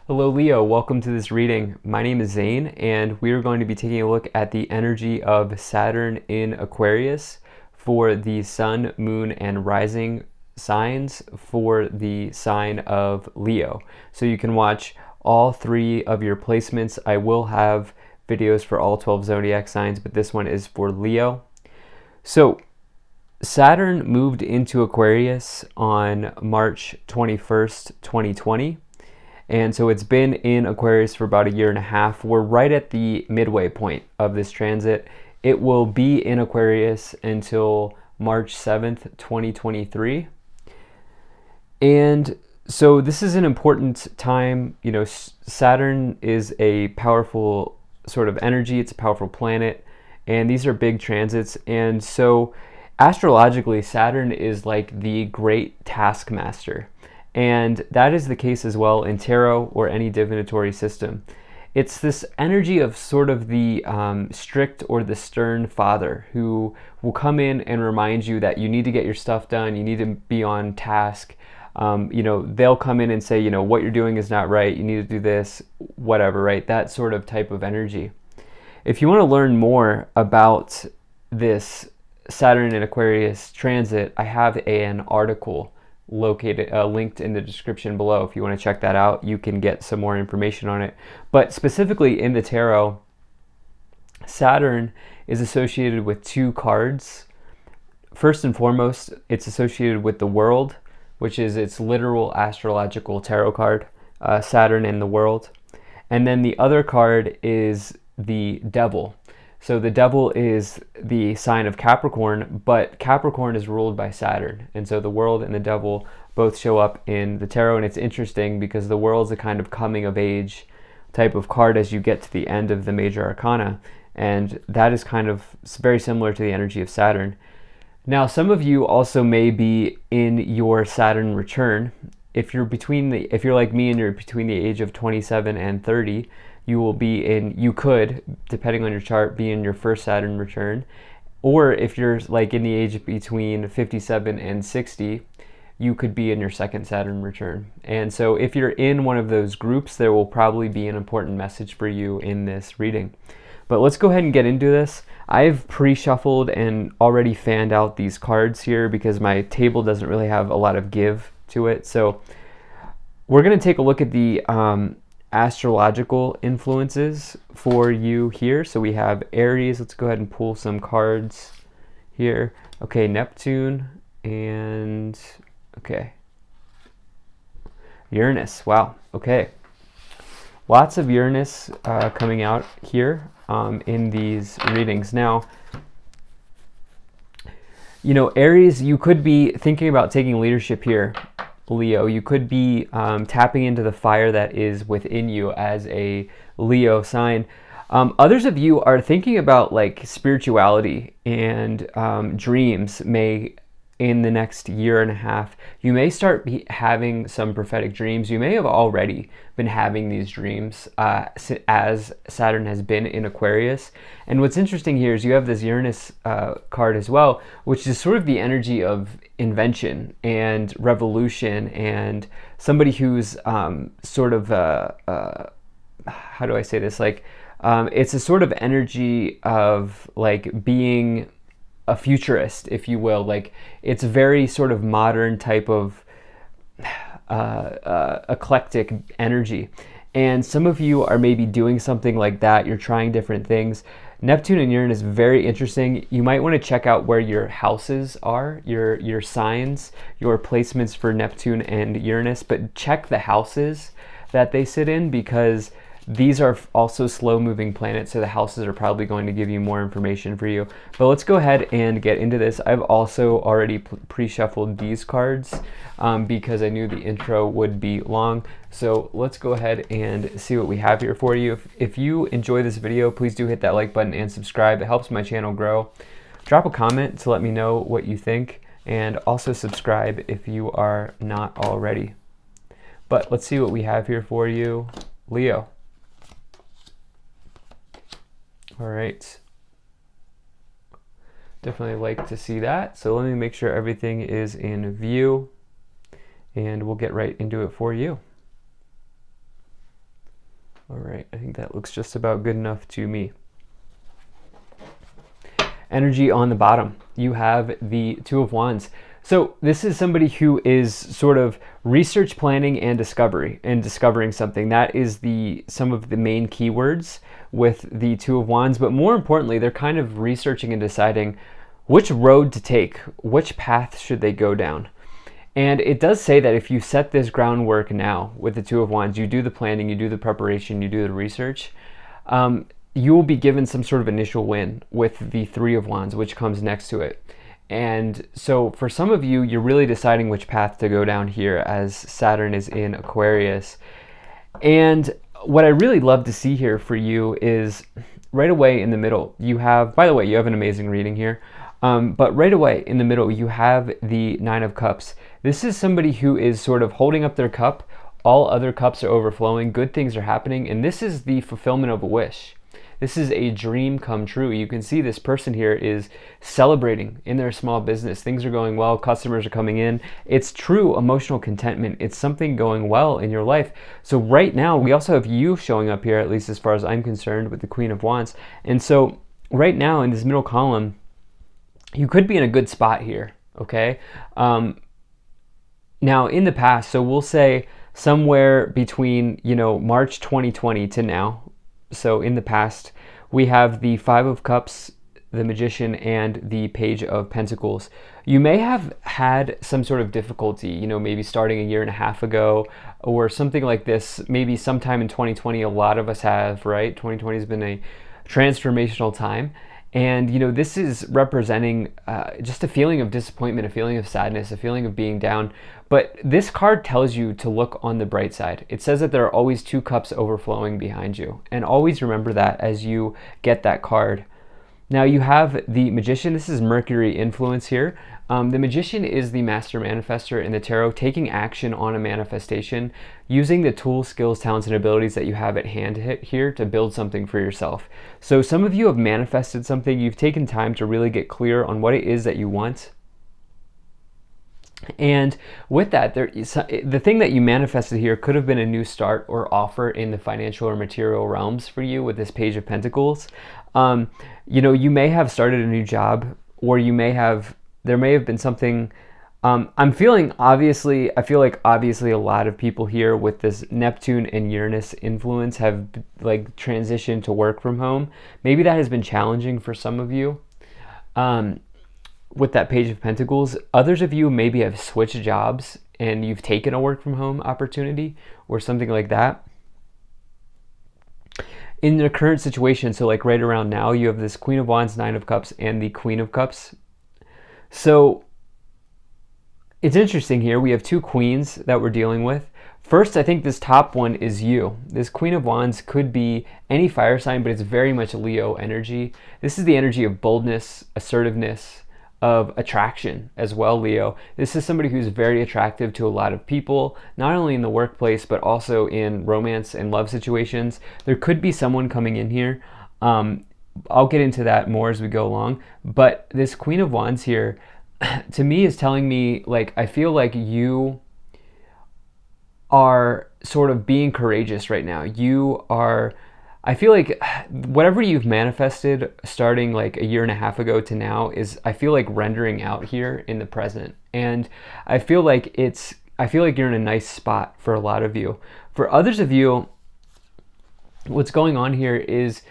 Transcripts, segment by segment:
Hello Leo, welcome to this reading. My name is Zane and we are going to be taking a look at the energy of Saturn in Aquarius for the sun, moon, and rising signs for the sign of Leo. So you can watch all three of your placements. I will have videos for all 12 zodiac signs, but this one is for Leo. So Saturn moved into Aquarius on March 21st, 2020. And so it's been in Aquarius for about a year and a half. We're right at the midway point of this transit. It will be in Aquarius until March 7th, 2023. And so this is an important time. You know, Saturn is a powerful sort of energy. It's a powerful planet. And these are big transits. And so astrologically, Saturn is like the great taskmaster. And that is the case as well in tarot or any divinatory system. It's this energy of sort of the strict or the stern father who will come in and remind you that you need to get your stuff done, you need to be on task. They'll come in and say, what you're doing is not right, you need to do this, whatever, right? That sort of type of energy. If you want to learn more about this Saturn in Aquarius transit, I have an article located linked in the description below. If you want to check that out, you can get some more information on it. But specifically in the tarot, Saturn is associated with two cards. First and foremost, it's associated with the world, which is its literal astrological tarot card, Saturn and the world. And then the other card is the devil. So the devil is the sign of Capricorn, but Capricorn is ruled by Saturn. And so the world and the devil both show up in the tarot. And it's interesting because the world's a kind of coming of age type of card as you get to the end of the major arcana. And that is kind of very similar to the energy of Saturn. Now, some of you also may be in your Saturn return. If you're like me and you're between the age of 27 and 30, you could, depending on your chart, be in your first Saturn return. Or if you're like in the age between 57 and 60, you could be in your second Saturn return. And so if you're in one of those groups, there will probably be an important message for you in this reading. But let's go ahead and get into this. I've pre-shuffled and already fanned out these cards here because my table doesn't really have a lot of give to it. So we're going to take a look at the astrological influences for you here. So we have Aries. Let's go ahead and pull some cards here. Okay, Neptune and Uranus. Wow. Okay, lots of Uranus coming out here in these readings. Now, Aries, you could be thinking about taking leadership here. Leo, you could be tapping into the fire that is within you as a Leo sign. Others of you are thinking about like spirituality and dreams. In the next year and a half, you may start having some prophetic dreams. You may have already been having these dreams as Saturn has been in Aquarius. And what's interesting here is you have this Uranus card as well, which is sort of the energy of invention and revolution and somebody who's sort of, how do I say this? Like, it's a sort of energy of like being a futurist, if you will. Like, it's very sort of modern type of eclectic energy. And some of you are maybe doing something like that. You're trying different things. Neptune and Uranus is very interesting. You might want to check out where your houses are, your signs, your placements for Neptune and Uranus, but check the houses that they sit in because these are also slow-moving planets, so the houses are probably going to give you more information for you. But let's go ahead and get into this. I've also already pre-shuffled these cards because I knew the intro would be long. So let's go ahead and see what we have here for you. If you enjoy this video, please do hit that like button and subscribe. It helps my channel grow. Drop a comment to let me know what you think, and also subscribe if you are not already. But let's see what we have here for you, Leo. All right, definitely like to see that. So let me make sure everything is in view and we'll get right into it for you. All right, I think that looks just about good enough to me. Energy on the bottom, you have the Two of Wands. So this is somebody who is sort of research, planning, and discovering something. That is some of the main keywords with the Two of Wands. But more importantly, they're kind of researching and deciding which road to take, which path should they go down. And it does say that if you set this groundwork now with the Two of Wands, you do the planning, you do the preparation, you do the research, you will be given some sort of initial win with the Three of Wands, which comes next to it. And so for some of you, you're really deciding which path to go down here as Saturn is in Aquarius. And what I really love to see here for you is right away in the middle, you have, by the way, you have an amazing reading here. But right away in the middle, you have the Nine of Cups. This is somebody who is sort of holding up their cup. All other cups are overflowing. Good things are happening. And this is the fulfillment of a wish. This is a dream come true. You can see this person here is celebrating in their small business. Things are going well. Customers are coming in. It's true emotional contentment. It's something going well in your life. So right now, we also have you showing up here, at least as far as I'm concerned, with the Queen of Wands. And so right now in this middle column, you could be in a good spot here, okay? Now in the past, so we'll say somewhere between, March 2020 to now, so in the past, we have the Five of Cups, the Magician, and the Page of Pentacles. You may have had some sort of difficulty, maybe starting a year and a half ago or something like this, maybe sometime in 2020. A lot of us have, right? 2020 has been a transformational time. And, this is representing just a feeling of disappointment, a feeling of sadness, a feeling of being down. But this card tells you to look on the bright side. It says that there are always two cups overflowing behind you. And always remember that as you get that card. Now you have the Magician. This is Mercury influence here. The Magician is the master manifester in the tarot, taking action on a manifestation, using the tools, skills, talents, and abilities that you have at hand here to build something for yourself. So some of you have manifested something. You've taken time to really get clear on what it is that you want. And with that, the thing that you manifested here could have been a new start or offer in the financial or material realms for you with this Page of Pentacles. You may have started a new job, or there may have been something. I feel like obviously a lot of people here with this Neptune and Uranus influence have transitioned to work from home. Maybe that has been challenging for some of you. With that Page of Pentacles, others of you maybe have switched jobs and you've taken a work from home opportunity or something like that. In the current situation, so right around now, you have this Queen of Wands, Nine of Cups, and the Queen of Cups. So it's interesting here. We have two queens that we're dealing with. First, I think this top one is you. This Queen of Wands could be any fire sign, but it's very much Leo energy. This is the energy of boldness, assertiveness, of attraction as well, Leo. This is somebody who's very attractive to a lot of people, not only in the workplace, but also in romance and love situations. There could be someone coming in here. I'll get into that more as we go along. But this Queen of Wands here, to me, is telling me, I feel like you are sort of being courageous right now. I feel like whatever you've manifested starting a year and a half ago to now is, I feel like, rendering out here in the present. And I feel like you're in a nice spot for a lot of you. For others of you, what's going on here is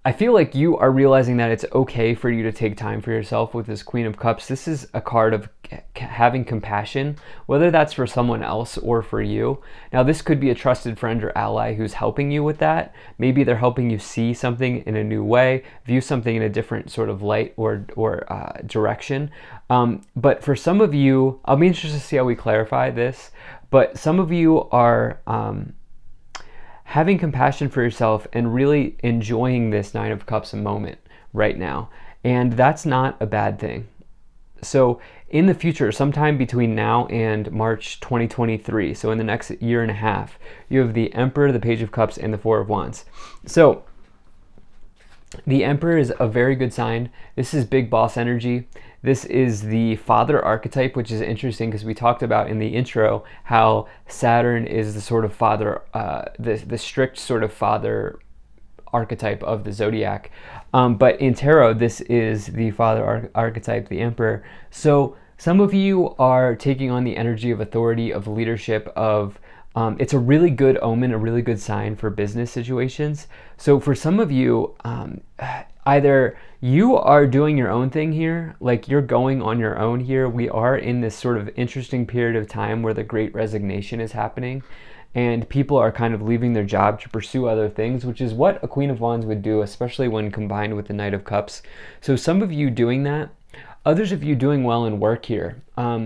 I feel like you are realizing that it's okay for you to take time for yourself with this Queen of Cups. This is a card of having compassion, whether that's for someone else or for you. Now, this could be a trusted friend or ally who's helping you with that. Maybe they're helping you see something in a new way, view something in a different sort of light or direction. But for some of you, I'll be interested to see how we clarify this, but some of you are having compassion for yourself and really enjoying this Nine of Cups moment right now. And that's not a bad thing. So in the future, sometime between now and March 2023, so in the next year and a half, you have the Emperor, the Page of Cups, and the Four of Wands. So The Emperor is a very good sign. This is big boss energy. This is the father archetype, which is interesting because we talked about in the intro how Saturn is the sort of father, the strict sort of father archetype of the zodiac. But in tarot, this is the father archetype, the Emperor. So some of you are taking on the energy of authority, of leadership, of it's a really good omen, a really good sign for business situations. So for some of you, either you are doing your own thing here, like you're going on your own here. We are in this sort of interesting period of time where the Great Resignation is happening and people are kind of leaving their job to pursue other things, which is what a Queen of Wands would do, especially when combined with the Knight of Cups. So some of you doing that, others of you doing well in work here,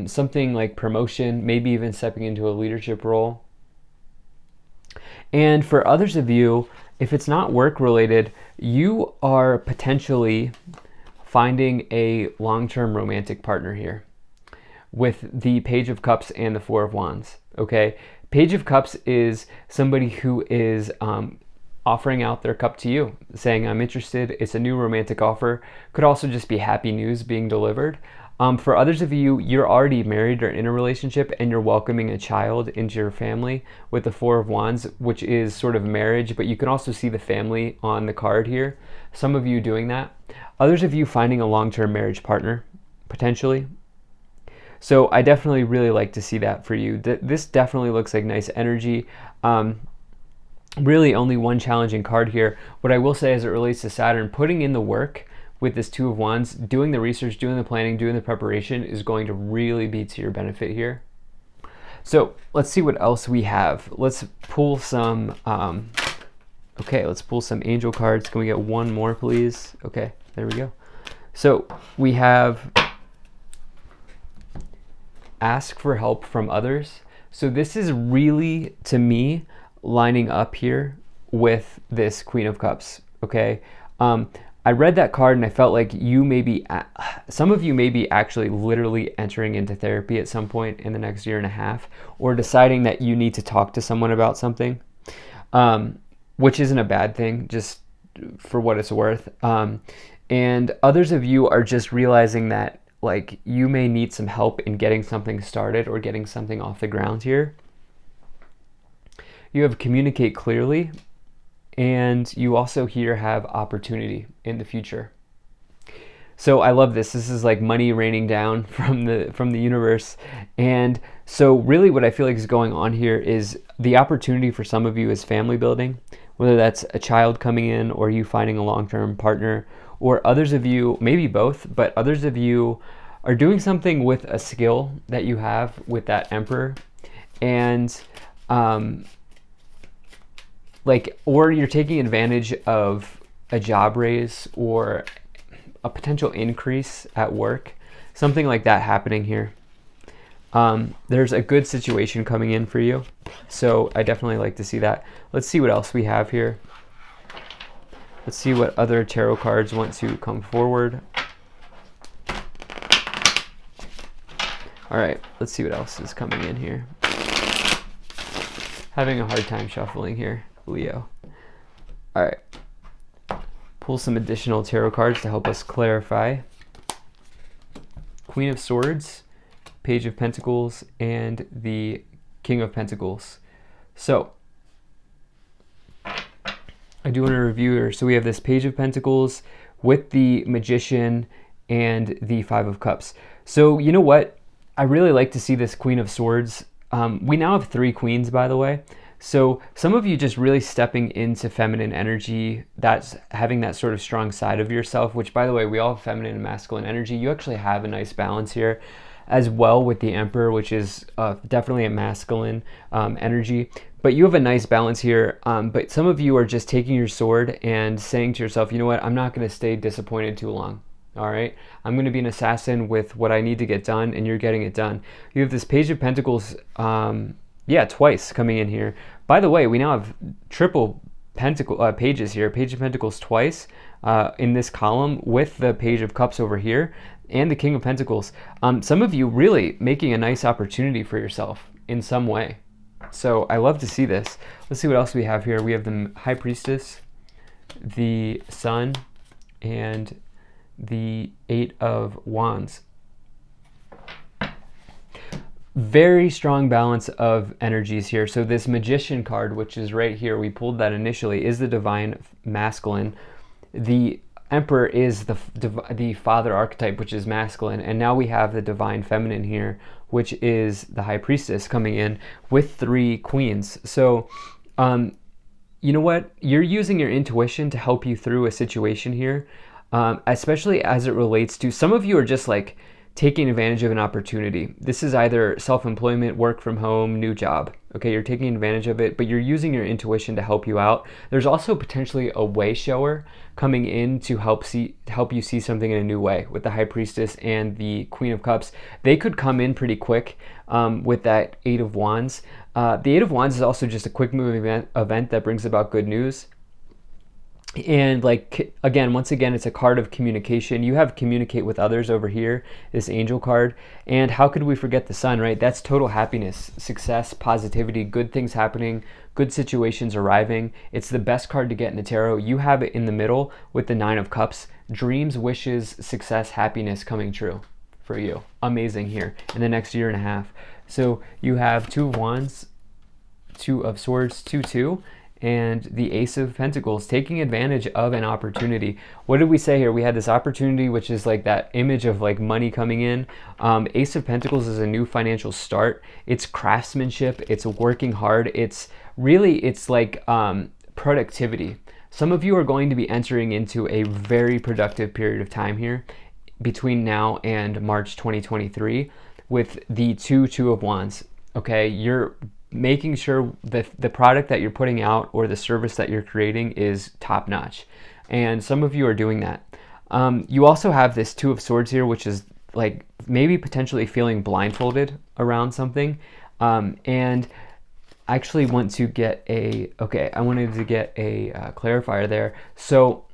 something like promotion, maybe even stepping into a leadership role. And for others of you, if it's not work related, you are potentially finding a long-term romantic partner here with the Page of Cups and the Four of Wands, okay? Page of Cups is somebody who is offering out their cup to you, saying, I'm interested. It's a new romantic offer. Could also just be happy news being delivered. For others of you, you're already married or in a relationship and you're welcoming a child into your family with the Four of Wands, which is sort of marriage, but you can also see the family on the card here. Some of you doing that. Others of you finding a long-term marriage partner, potentially. So I definitely really like to see that for you. This definitely looks like nice energy. Really only one challenging card here. What I will say as it relates to Saturn, putting in the work with this Two of Wands, doing the research, doing the planning, doing the preparation is going to really be to your benefit here. So let's see what else we have. Let's pull some, let's pull some angel cards. Can we get one more, please? Okay, there we go. So we have ask for help from others. So this is really, to me, lining up here with this Queen of Cups, okay? I read that card and I felt like you may be, some of you may be actually literally entering into therapy at some point in the next year and a half, or deciding that you need to talk to someone about something, which isn't a bad thing, just for what it's worth. And others of you are just realizing that like you may need some help in getting something started or getting something off the ground here. You have communicate clearly, and you also here have opportunity in the future. So I love this. This is like money raining down from the universe. And so really what I feel like is going on here is the opportunity for some of you is family building, whether that's a child coming in or you finding a long-term partner, or others of you, maybe both, but others of you are doing something with a skill that you have with that Emperor, and or you're taking advantage of a job raise or a potential increase at work, something like that happening here. There's a good situation coming in for you, so I definitely like to see that. Let's see what else we have here. Let's see what other tarot cards want to come forward. All right, let's see what else is coming in here. Having a hard time shuffling here, Leo. All right, pull some additional tarot cards to help us clarify. Queen of Swords, Page of Pentacles, and the King of Pentacles. So I do want to review here. So we have this Page of Pentacles with the Magician and the Five of Cups. So you know what? I really like to see this Queen of Swords. We now have 3 queens, by the way. So some of you just really stepping into feminine energy, that's having that sort of strong side of yourself, which by the way, we all have feminine and masculine energy. You actually have a nice balance here as well with the Emperor, which is definitely a masculine energy. But you have a nice balance here. But some of you are just taking your sword and saying to yourself, you know what, I'm not going to stay disappointed too long. All right, I'm going to be an assassin with what I need to get done, and you're getting it done. You have this Page of Pentacles, twice coming in here. By the way, we now have triple pages here. Page of Pentacles twice in this column with the Page of Cups over here and the King of Pentacles. Some of you really making a nice opportunity for yourself in some way. So I love to see this. Let's see what else we have here. We have the High Priestess, the Sun, and the Eight of Wands. Very strong balance of energies here. So this Magician card, which is right here, we pulled that initially, is the divine masculine. The Emperor is the father archetype, which is masculine, and now we have the divine feminine here, which is the High Priestess coming in with 3 queens. So you know what? You're using your intuition to help you through a situation here, especially as it relates to, some of you are just like taking advantage of an opportunity. This is either self-employment, work from home, new job. Okay, you're taking advantage of it, but you're using your intuition to help you out. There's also potentially a way shower coming in to help you see something in a new way with the High Priestess and the Queen of Cups. They could come in pretty quick with that Eight of Wands. The Eight of Wands is also just a quick moving event that brings about good news. And like, again, once again, it's a card of communication. You have communicate with others over here, this angel card. And how could we forget the sun, right? That's total happiness, success, positivity, good things happening, good situations arriving. It's the best card to get in the tarot. You have it in the middle with the Nine of Cups. Dreams, wishes, success, happiness coming true for you. Amazing here in the next year and a half. So you have Two of Wands, Two of Swords, 2-2. And the Ace of Pentacles, taking advantage of an opportunity. What did we say here? We had this opportunity, which is like that image of like money coming in. Ace of Pentacles is a new financial start. It's craftsmanship. It's working hard. It's like productivity. Some of you are going to be entering into a very productive period of time here between now and March 2023 with the Two of Wands. Okay, you're making sure that the product that you're putting out or the service that you're creating is top notch. And some of you are doing that. You also have this Two of Swords here, which is like maybe potentially feeling blindfolded around something. And I actually want to get I wanted to get a clarifier there. So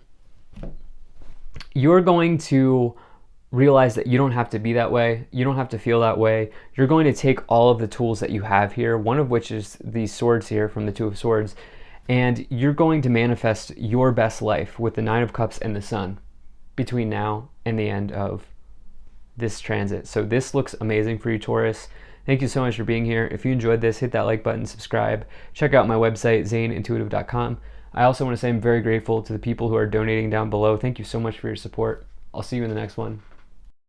you're going to realize that you don't have to be that way. You don't have to feel that way. You're going to take all of the tools that you have here, one of which is these swords here from the Two of Swords, and you're going to manifest your best life with the Nine of Cups and the Sun between now and the end of this transit. So this looks amazing for you, Taurus. Thank you so much for being here. If you enjoyed this, hit that like button, subscribe. Check out my website, zaneintuitive.com. I also want to say I'm very grateful to the people who are donating down below. Thank you so much for your support. I'll see you in the next one.